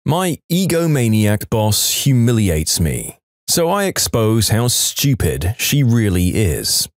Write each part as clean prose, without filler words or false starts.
My egomaniac boss humiliates me, so I expose how stupid she really is.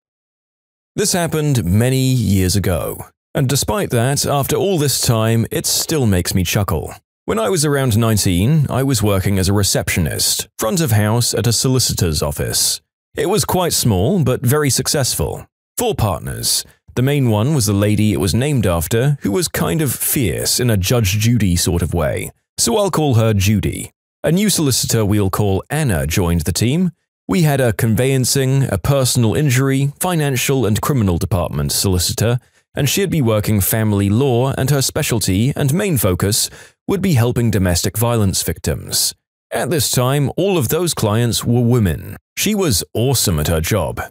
This happened many years ago, and despite that, after all this time, it still makes me chuckle. When I was around 19, I was working as a receptionist, front of house at a solicitor's office. It was quite small, but very successful. 4 partners. The main one was the lady it was named after, who was kind of fierce in a Judge Judy sort of way, so I'll call her Judy. A new solicitor we'll call Anna joined the team. We had a conveyancing, a personal injury, financial and criminal department solicitor, and she'd be working family law, and her specialty and main focus would be helping domestic violence victims. At this time, all of those clients were women. She was awesome at her job.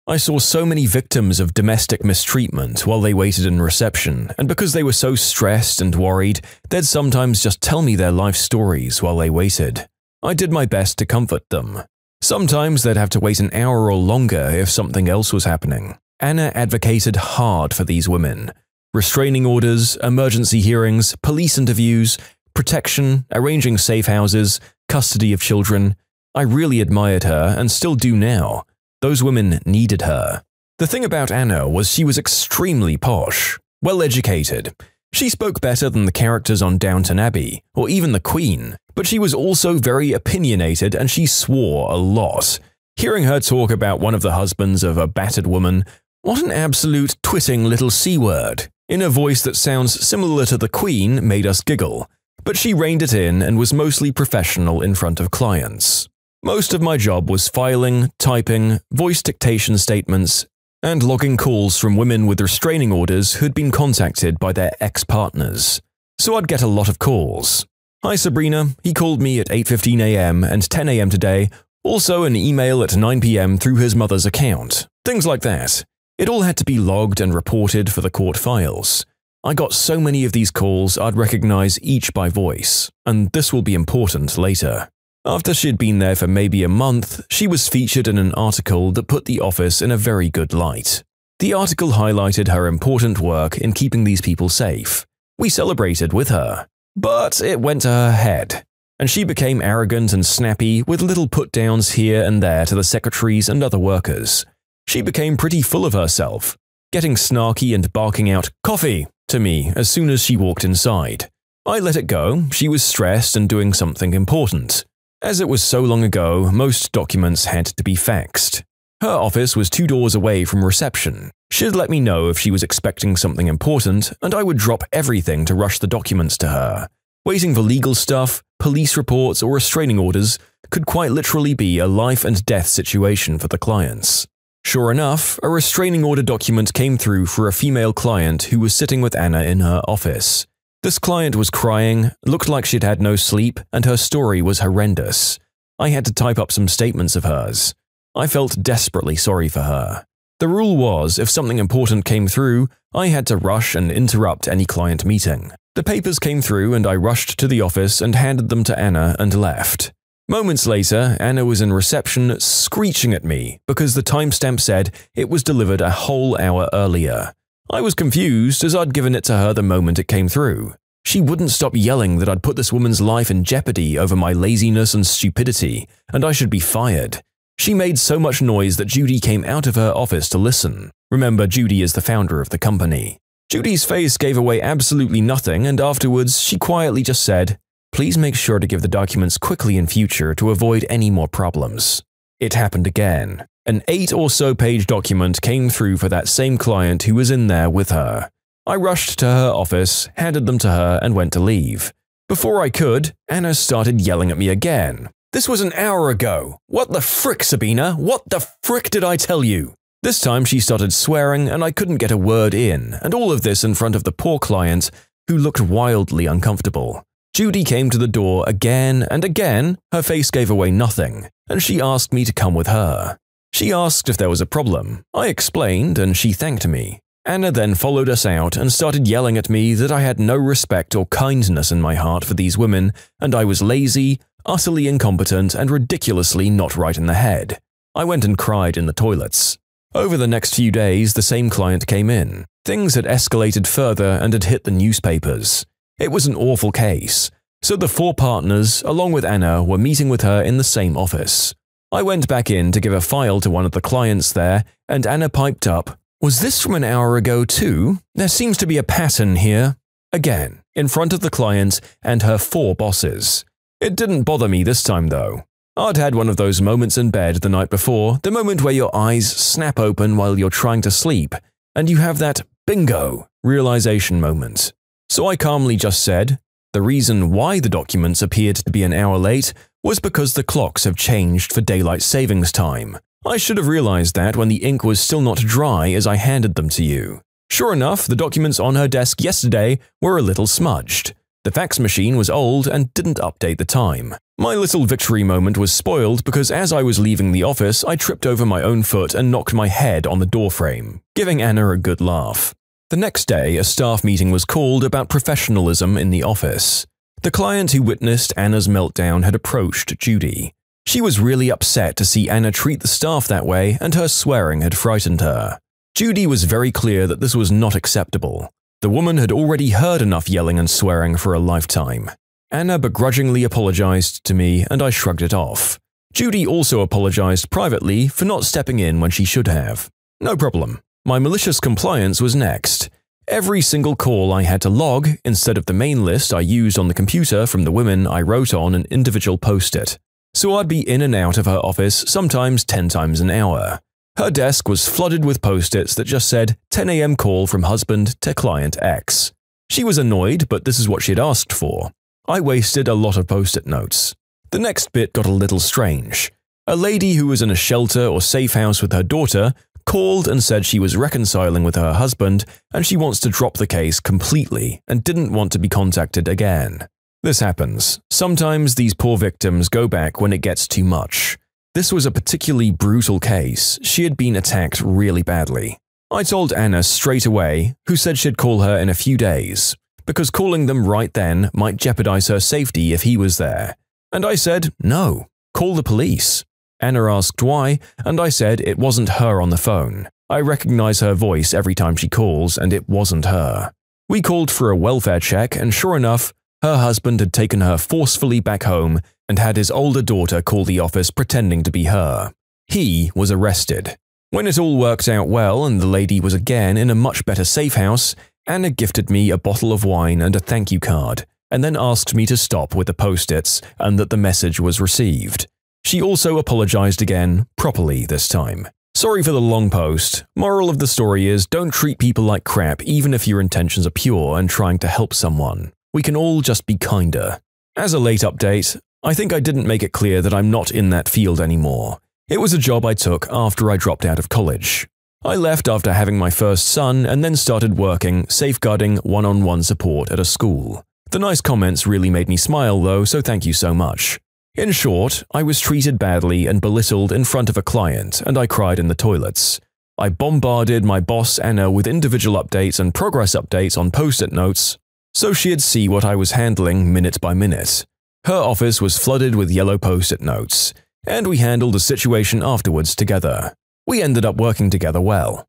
I saw so many victims of domestic mistreatment while they waited in reception, and because they were so stressed and worried, they'd sometimes just tell me their life stories while they waited. I did my best to comfort them. Sometimes they'd have to wait an hour or longer if something else was happening. Anna advocated hard for these women. Restraining orders, emergency hearings, police interviews, protection, arranging safe houses, custody of children. I really admired her and still do now. Those women needed her. The thing about Anna was she was extremely posh, well-educated. She spoke better than the characters on Downton Abbey, or even the Queen, but she was also very opinionated and she swore a lot. Hearing her talk about one of the husbands of a battered woman, what an absolute twitting little C-word, in a voice that sounds similar to the Queen made us giggle, but she reined it in and was mostly professional in front of clients. Most of my job was filing, typing, voice dictation statements, and logging calls from women with restraining orders who'd been contacted by their ex-partners. So I'd get a lot of calls. Hi Sabrina, he called me at 8:15 AM and 10 AM today, also an email at 9 PM through his mother's account. Things like that. It all had to be logged and reported for the court files. I got so many of these calls I'd recognize each by voice, and this will be important later. After she'd been there for maybe a month, she was featured in an article that put the office in a very good light. The article highlighted her important work in keeping these people safe. We celebrated with her. But it went to her head, and she became arrogant and snappy with little put-downs here and there to the secretaries and other workers. She became pretty full of herself, getting snarky and barking out "coffee" to me as soon as she walked inside. I let it go. She was stressed and doing something important. As it was so long ago, most documents had to be faxed. Her office was 2 doors away from reception. She'd let me know if she was expecting something important, and I would drop everything to rush the documents to her. Waiting for legal stuff, police reports, or restraining orders could quite literally be a life and death situation for the clients. Sure enough, a restraining order document came through for a female client who was sitting with Anna in her office. This client was crying, looked like she'd had no sleep, and her story was horrendous. I had to type up some statements of hers. I felt desperately sorry for her. The rule was, if something important came through, I had to rush and interrupt any client meeting. The papers came through and I rushed to the office and handed them to Anna and left. Moments later, Anna was in reception screeching at me because the timestamp said it was delivered a whole hour earlier. I was confused as I'd given it to her the moment it came through. She wouldn't stop yelling that I'd put this woman's life in jeopardy over my laziness and stupidity, and I should be fired. She made so much noise that Judy came out of her office to listen. Remember, Judy is the founder of the company. Judy's face gave away absolutely nothing, and afterwards she quietly just said, "Please make sure to give the documents quickly in future to avoid any more problems." It happened again. An 8 or so page document came through for that same client who was in there with her. I rushed to her office, handed them to her, and went to leave. Before I could, Anna started yelling at me again. "This was an hour ago. What the frick, Sabina? What the frick did I tell you?" This time she started swearing and I couldn't get a word in, and all of this in front of the poor client who looked wildly uncomfortable. Judy came to the door again and again, her face gave away nothing, and she asked me to come with her. She asked if there was a problem. I explained and she thanked me. Anna then followed us out and started yelling at me that I had no respect or kindness in my heart for these women, and I was lazy, utterly incompetent, and ridiculously not right in the head. I went and cried in the toilets. Over the next few days, the same client came in. Things had escalated further and had hit the newspapers. It was an awful case. So the four partners, along with Anna, were meeting with her in the same office. I went back in to give a file to one of the clients there, and Anna piped up, "Was this from an hour ago too? There seems to be a pattern here." Again, in front of the client and her four bosses. It didn't bother me this time though. I'd had one of those moments in bed the night before, the moment where your eyes snap open while you're trying to sleep, and you have that bingo realization moment. So I calmly just said, the reason why the documents appeared to be an hour late was because the clocks have changed for daylight savings time. I should have realized that when the ink was still not dry as I handed them to you. Sure enough, the documents on her desk yesterday were a little smudged. The fax machine was old and didn't update the time. My little victory moment was spoiled because as I was leaving the office, I tripped over my own foot and knocked my head on the doorframe, giving Anna a good laugh. The next day, a staff meeting was called about professionalism in the office. The client who witnessed Anna's meltdown had approached Judy. She was really upset to see Anna treat the staff that way, and her swearing had frightened her. Judy was very clear that this was not acceptable. The woman had already heard enough yelling and swearing for a lifetime. Anna begrudgingly apologized to me, and I shrugged it off. Judy also apologized privately for not stepping in when she should have. No problem. My malicious compliance was next. Every single call I had to log instead of the main list I used on the computer from the women I wrote on an individual post-it. So I'd be in and out of her office sometimes 10 times an hour. Her desk was flooded with post-its that just said 10 a.m. call from husband to client X. She was annoyed, but this is what she'd asked for. I wasted a lot of post-it notes. The next bit got a little strange. A lady who was in a shelter or safe house with her daughter called and said she was reconciling with her husband and she wants to drop the case completely and didn't want to be contacted again. This happens. Sometimes these poor victims go back when it gets too much. This was a particularly brutal case. She had been attacked really badly. I told Anna straight away, who said she'd call her in a few days, because calling them right then might jeopardize her safety if he was there. And I said, no, call the police. Anna asked why, and I said it wasn't her on the phone. I recognize her voice every time she calls, and it wasn't her. We called for a welfare check, and sure enough, her husband had taken her forcefully back home and had his older daughter call the office pretending to be her. He was arrested. When it all worked out well and the lady was again in a much better safe house, Anna gifted me a bottle of wine and a thank you card, and then asked me to stop with the post-its and that the message was received. She also apologized again, properly this time. Sorry for the long post. Moral of the story is don't treat people like crap even if your intentions are pure and trying to help someone. We can all just be kinder. As a late update, I think I didn't make it clear that I'm not in that field anymore. It was a job I took after I dropped out of college. I left after having my first son and then started working safeguarding one-on-one support at a school. The nice comments really made me smile though, so thank you so much. In short, I was treated badly and belittled in front of a client, and I cried in the toilets. I bombarded my boss Anna with individual updates and progress updates on post-it notes, so she'd see what I was handling minute by minute. Her office was flooded with yellow post-it notes, and we handled the situation afterwards together. We ended up working together well.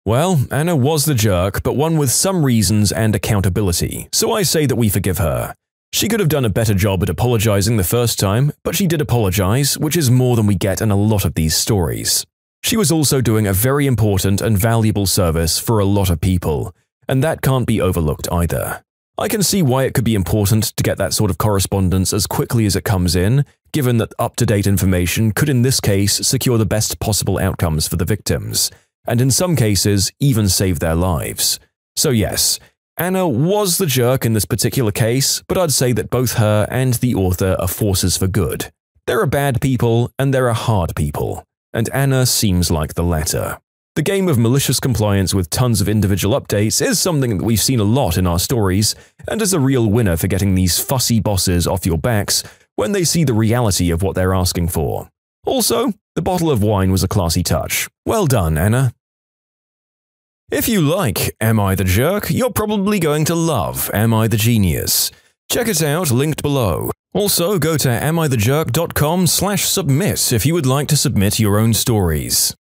Well, Anna was the jerk, but one with some reasons and accountability, so I say that we forgive her. She could have done a better job at apologizing the first time, but she did apologize, which is more than we get in a lot of these stories. She was also doing a very important and valuable service for a lot of people, and that can't be overlooked either. I can see why it could be important to get that sort of correspondence as quickly as it comes in, given that up-to-date information could in this case secure the best possible outcomes for the victims, and in some cases even save their lives. So yes, Anna was the jerk in this particular case, but I'd say that both her and the author are forces for good. There are bad people and there are hard people, and Anna seems like the latter. The game of malicious compliance with tons of individual updates is something that we've seen a lot in our stories, and is a real winner for getting these fussy bosses off your backs when they see the reality of what they're asking for. Also, the bottle of wine was a classy touch. Well done, Anna. If you like Am I the Jerk, you're probably going to love Am I the Genius. Check it out, linked below. Also, go to amithejerk.com/submit if you would like to submit your own stories.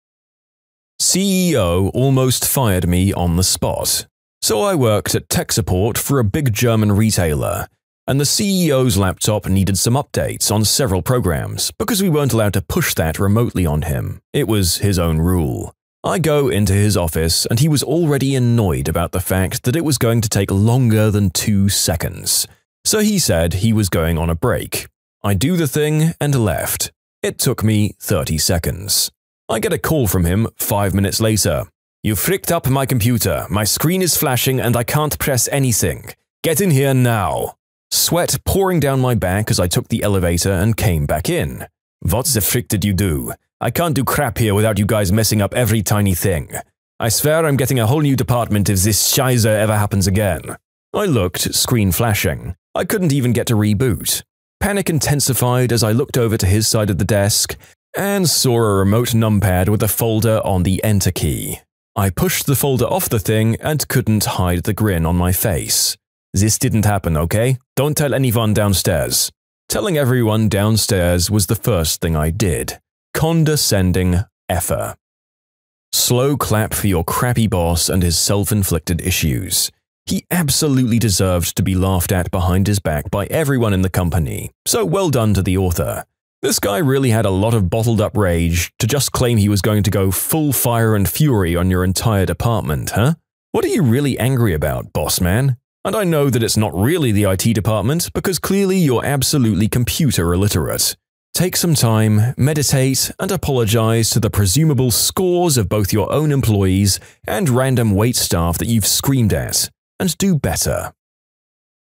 CEO almost fired me on the spot. So I worked at tech support for a big German retailer. and the CEO's laptop needed some updates on several programs because we weren't allowed to push that remotely on him. It was his own rule. I go into his office and he was already annoyed about the fact that it was going to take longer than 2 seconds. So he said he was going on a break. I do the thing and left. It took me 30 seconds. I get a call from him 5 minutes later. "You fricked up my computer. My screen is flashing and I can't press anything. Get in here now." Sweat pouring down my back as I took the elevator and came back in. "What the frick did you do? I can't do crap here without you guys messing up every tiny thing. I swear I'm getting a whole new department if this shizer ever happens again." I looked, screen flashing. I couldn't even get to reboot. Panic intensified as I looked over to his side of the desk and saw a remote numpad with a folder on the enter key. I pushed the folder off the thing and couldn't hide the grin on my face. "This didn't happen, okay? Don't tell anyone downstairs." Telling everyone downstairs was the first thing I did. Condescending effer. Slow clap for your crappy boss and his self-inflicted issues. He absolutely deserved to be laughed at behind his back by everyone in the company, so well done to the author. This guy really had a lot of bottled-up rage to just claim he was going to go full fire and fury on your entire department, huh? What are you really angry about, boss man? And I know that it's not really the IT department because clearly you're absolutely computer illiterate. Take some time, meditate, and apologize to the presumable scores of both your own employees and random wait staff that you've screamed at, and do better.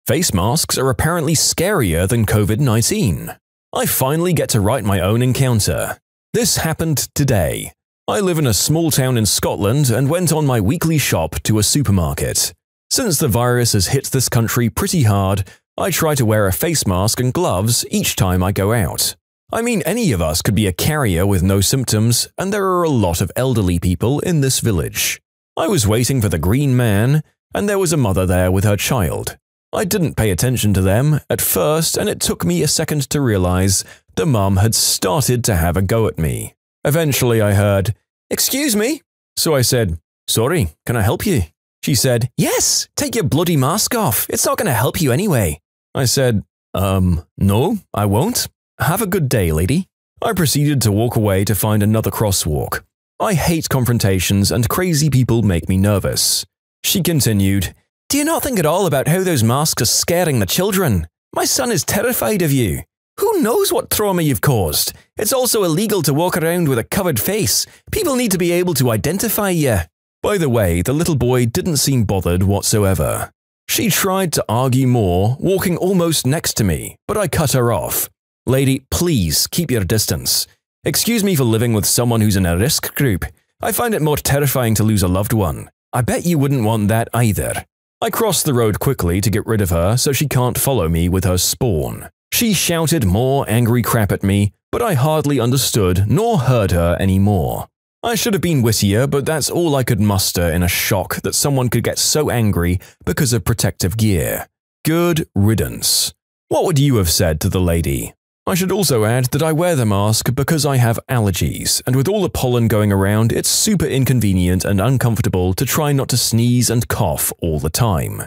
Face masks are apparently scarier than COVID-19. I finally get to write my own encounter. This happened today. I live in a small town in Scotland and went on my weekly shop to a supermarket. Since the virus has hit this country pretty hard, I try to wear a face mask and gloves each time I go out. I mean, any of us could be a carrier with no symptoms, and there are a lot of elderly people in this village. I was waiting for the green man, and there was a mother there with her child. I didn't pay attention to them at first, and it took me a second to realize the mum had started to have a go at me. Eventually I heard, "Excuse me?" So I said, "Sorry, can I help you?" She said, "Yes, take your bloody mask off. It's not going to help you anyway." I said, no, I won't. Have a good day, lady." I proceeded to walk away to find another crosswalk. I hate confrontations and crazy people make me nervous. She continued, "Do you not think at all about how those masks are scaring the children? My son is terrified of you. Who knows what trauma you've caused? It's also illegal to walk around with a covered face. People need to be able to identify you." By the way, the little boy didn't seem bothered whatsoever. She tried to argue more, walking almost next to me, but I cut her off. "Lady, please keep your distance. Excuse me for living with someone who's in a risk group. I find it more terrifying to lose a loved one. I bet you wouldn't want that either." I crossed the road quickly to get rid of her so she can't follow me with her spawn. She shouted more angry crap at me, but I hardly understood nor heard her anymore. I should have been wittier, but that's all I could muster in a shock that someone could get so angry because of protective gear. Good riddance. What would you have said to the lady? I should also add that I wear the mask because I have allergies, and with all the pollen going around, it's super inconvenient and uncomfortable to try not to sneeze and cough all the time.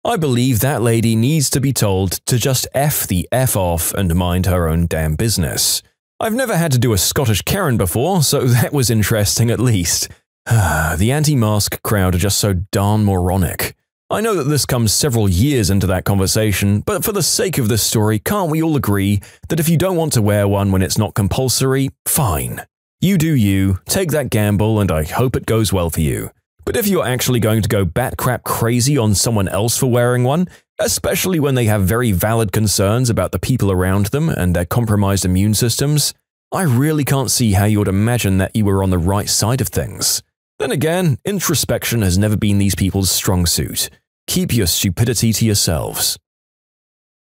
I believe that lady needs to be told to just F the F off and mind her own damn business. I've never had to do a Scottish Karen before, so that was interesting at least. The anti-mask crowd are just so darn moronic. I know that this comes several years into that conversation, but for the sake of this story, can't we all agree that if you don't want to wear one when it's not compulsory, fine. You do you, take that gamble, and I hope it goes well for you. But if you're actually going to go bat-crap crazy on someone else for wearing one, especially when they have very valid concerns about the people around them and their compromised immune systems, I really can't see how you would imagine that you were on the right side of things. Then again, introspection has never been these people's strong suit. Keep your stupidity to yourselves.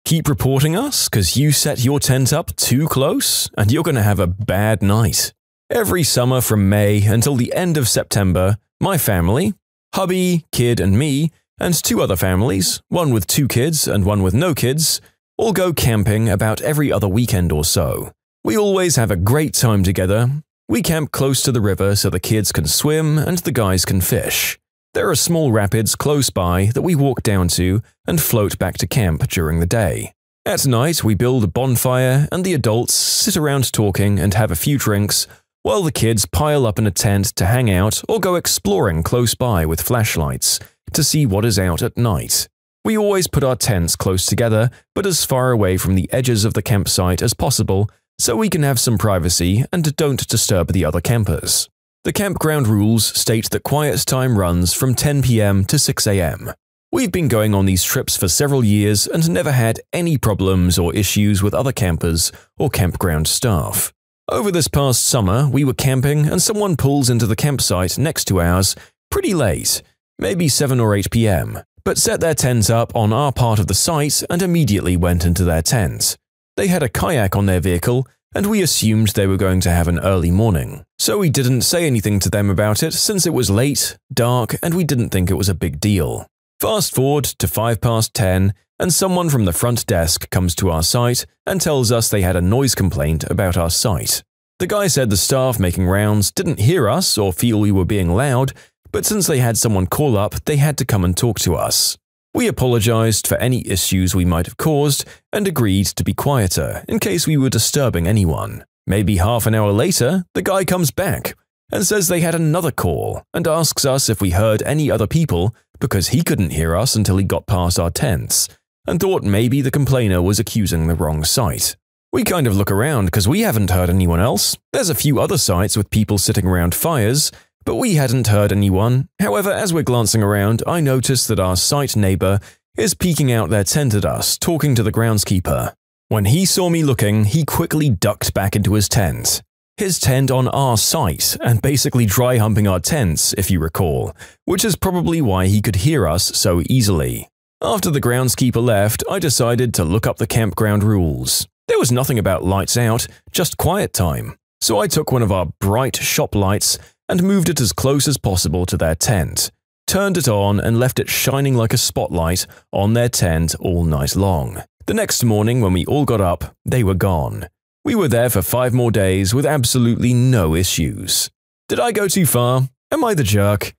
Keep reporting us, because you set your tent up too close, and you're going to have a bad night. Every summer from May until the end of September, my family, hubby, kid, and me, and 2 other families, one with 2 kids and one with no kids, all go camping about every other weekend or so. We always have a great time together. We camp close to the river so the kids can swim and the guys can fish. There are small rapids close by that we walk down to and float back to camp during the day. At night, we build a bonfire and the adults sit around talking and have a few drinks, while the kids pile up in a tent to hang out or go exploring close by with flashlights to see what is out at night. We always put our tents close together, but as far away from the edges of the campsite as possible so we can have some privacy and don't disturb the other campers. The campground rules state that quiet time runs from 10 p.m. to 6 a.m. We've been going on these trips for several years and never had any problems or issues with other campers or campground staff. Over this past summer, we were camping and someone pulls into the campsite next to ours pretty late, maybe 7 or 8 p.m., but set their tent up on our part of the site and immediately went into their tent. They had a kayak on their vehicle, and we assumed they were going to have an early morning. So we didn't say anything to them about it since it was late, dark, and we didn't think it was a big deal. Fast forward to 10:05, and someone from the front desk comes to our site and tells us they had a noise complaint about our site. The guy said the staff making rounds didn't hear us or feel we were being loud, but since they had someone call up, they had to come and talk to us. We apologized for any issues we might have caused and agreed to be quieter in case we were disturbing anyone. Maybe half an hour later, the guy comes back and says they had another call and asks us if we heard any other people because he couldn't hear us until he got past our tents and thought maybe the complainer was accusing the wrong site. We kind of look around because we haven't heard anyone else. There's a few other sites with people sitting around fires, but we hadn't heard anyone. However, as we're glancing around, I notice that our site neighbor is peeking out their tent at us, talking to the groundskeeper. When he saw me looking, he quickly ducked back into his tent. His tent on our site, and basically dry humping our tents, if you recall, which is probably why he could hear us so easily. After the groundskeeper left, I decided to look up the campground rules. There was nothing about lights out, just quiet time. So I took one of our bright shop lights and moved it as close as possible to their tent, turned it on and left it shining like a spotlight on their tent all night long. The next morning when we all got up, they were gone. We were there for 5 more days with absolutely no issues. Did I go too far? Am I the jerk?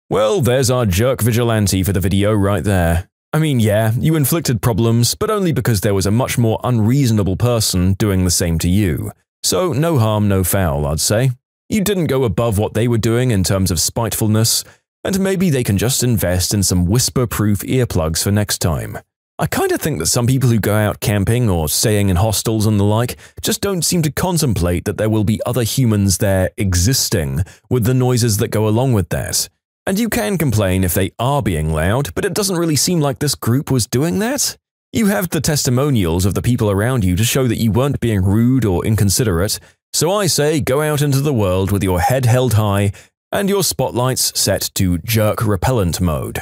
Well, there's our jerk vigilante for the video right there. I mean, yeah, you inflicted problems, but only because there was a much more unreasonable person doing the same to you. So no harm, no foul, I'd say. You didn't go above what they were doing in terms of spitefulness, and maybe they can just invest in some whisper-proof earplugs for next time. I kinda think that some people who go out camping or staying in hostels and the like just don't seem to contemplate that there will be other humans there existing with the noises that go along with that. And you can complain if they are being loud, but it doesn't really seem like this group was doing that. You have the testimonials of the people around you to show that you weren't being rude or inconsiderate, so I say go out into the world with your head held high and your spotlights set to jerk repellent mode.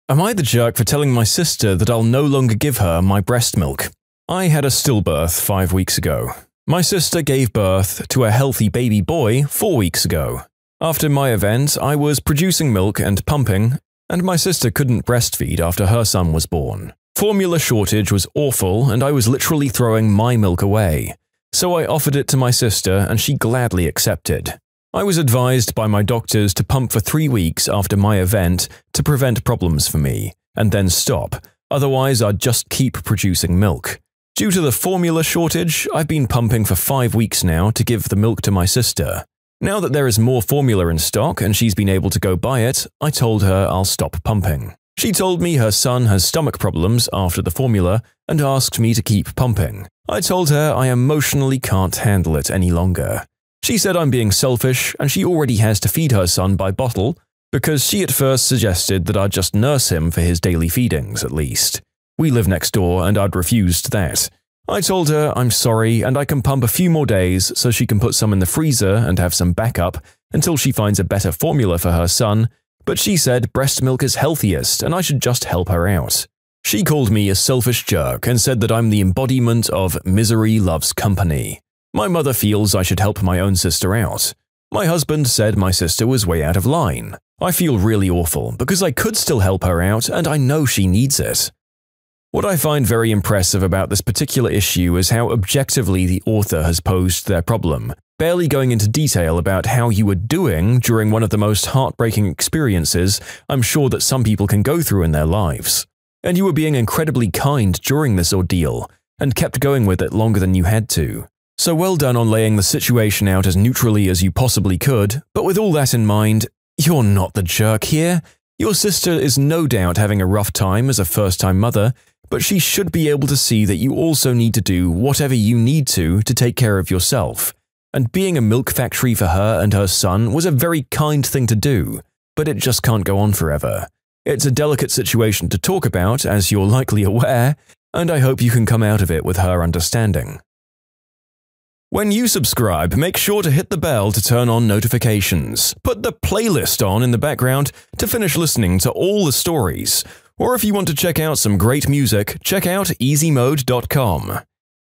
Am I the jerk for telling my sister that I'll no longer give her my breast milk? I had a stillbirth 5 weeks ago. My sister gave birth to a healthy baby boy 4 weeks ago. After my event, I was producing milk and pumping, and my sister couldn't breastfeed after her son was born. Formula shortage was awful, and I was literally throwing my milk away. So I offered it to my sister, and she gladly accepted. I was advised by my doctors to pump for 3 weeks after my event to prevent problems for me, and then stop, otherwise I'd just keep producing milk. Due to the formula shortage, I've been pumping for 5 weeks now to give the milk to my sister. Now that there is more formula in stock and she's been able to go buy it, I told her I'll stop pumping. She told me her son has stomach problems after the formula and asked me to keep pumping. I told her I emotionally can't handle it any longer. She said I'm being selfish and she already has to feed her son by bottle because she at first suggested that I'd just nurse him for his daily feedings at least. We live next door and I'd refused that. I told her I'm sorry and I can pump a few more days so she can put some in the freezer and have some backup until she finds a better formula for her son, but she said breast milk is healthiest and I should just help her out. She called me a selfish jerk and said that I'm the embodiment of misery loves company. My mother feels I should help my own sister out. My husband said my sister was way out of line. I feel really awful because I could still help her out and I know she needs it. What I find very impressive about this particular issue is how objectively the author has posed their problem, barely going into detail about how you were doing during one of the most heartbreaking experiences I'm sure that some people can go through in their lives. And you were being incredibly kind during this ordeal, and kept going with it longer than you had to. So well done on laying the situation out as neutrally as you possibly could, but with all that in mind, you're not the jerk here. Your sister is no doubt having a rough time as a first-time mother, but she should be able to see that you also need to do whatever you need to take care of yourself. And being a milk factory for her and her son was a very kind thing to do, but it just can't go on forever. It's a delicate situation to talk about, as you're likely aware, and I hope you can come out of it with her understanding. When you subscribe, make sure to hit the bell to turn on notifications. Put the playlist on in the background to finish listening to all the stories. Or if you want to check out some great music, check out easymode.com.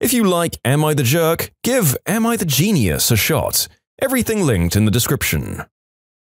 If you like Am I the Jerk, give Am I the Genius a shot. Everything linked in the description.